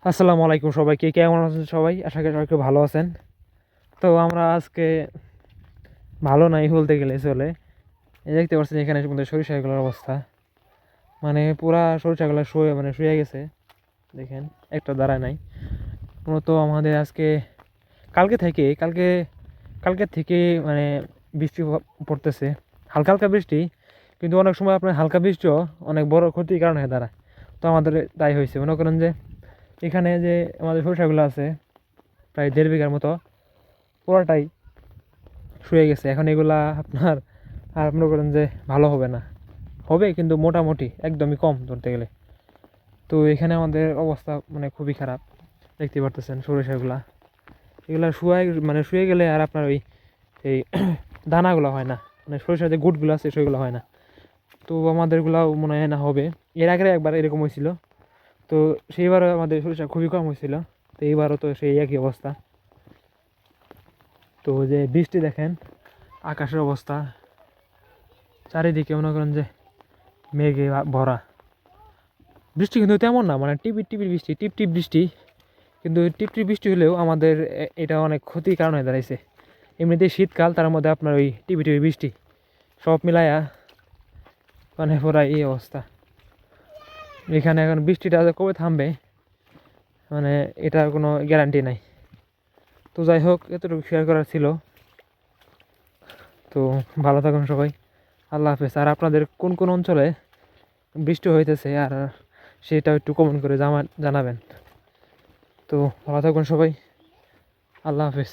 আসসালামু আলাইকুম সবাইকে, কেমন আছেন সবাই? আশা করি সবাই খুব ভালো আছেন। তো আমরা আজকে ভালো নাই বলতে গেলে চলে। এই দেখতে পাচ্ছেন এখানে আমাদের সরিষাগুলোর অবস্থা, মানে পুরা সরিষাগুলো শুয়ে গেছে। দেখেন একটা দাঁড়ায় নাই। মূলত আমাদের আজকে কালকে কালকে থেকে মানে বৃষ্টি পড়তেছে, হালকা হালকা বৃষ্টি, কিন্তু অনেক সময় আপনার হালকা বৃষ্টিও অনেক বড় ক্ষতির কারণ হয়ে দাঁড়ায়। তো আমাদের তাই হয়েছে, মনে করেন যে এখানে যে আমাদের সরিষাগুলো আছে প্রায় 1.5 বিঘার মতো, পুরাটাই শুয়ে গেছে। এখন এগুলা আপনার আর মনে করেন যে ভালো হবে না, হবে কিন্তু মোটামুটি একদমই কম ধরতে গেলে। তো এখানে আমাদের অবস্থা মানে খুবই খারাপ, দেখতে পারতেছেন সরিষাগুলা এগুলা শুয়ে গেলে আর আপনার ওই এই দানাগুলো হয় না, মানে সরিষার যে গুড়গুলো আছে সেগুলো হয় না। তো আমাদেরগুলাও মনে হয় না হবে। এর আগে একবার এরকম হয়েছিল, তো সেইবারও আমাদের সরিষা খুবই কম হয়েছিল। তো এইবারও তো সেই একই অবস্থা। তো যে বৃষ্টি দেখেন, আকাশের অবস্থা চারিদিকে মনে করেন যে মেঘে ভরা। বৃষ্টি কিন্তু তেমন না, মানে টিপির টিপির বৃষ্টি, টিপ টিপ বৃষ্টি। কিন্তু টিপ টিপ বৃষ্টি হলেও আমাদের এটা অনেক ক্ষতির কারণ হয়ে দাঁড়াইছে। এমনিতেই শীতকাল, তার মধ্যে আপনার ওই টিপি টিপি বৃষ্টি সব মিলায়া মানে পুরা এই অবস্থা। এখানে এখন বৃষ্টিটা যে কবে থামবে মানে এটার কোনো গ্যারান্টি নাই। তো যাই হোক, এতটুকু শেয়ার করার ছিল। তো ভালো থাকুন সবাই, আল্লাহ হাফেজ। আর আপনাদের কোন কোন অঞ্চলে বৃষ্টি হইতেছে আর সেটা একটু কমেন্ট করে জানাবেন। তো ভালো থাকুন সবাই, আল্লাহ হাফেজ।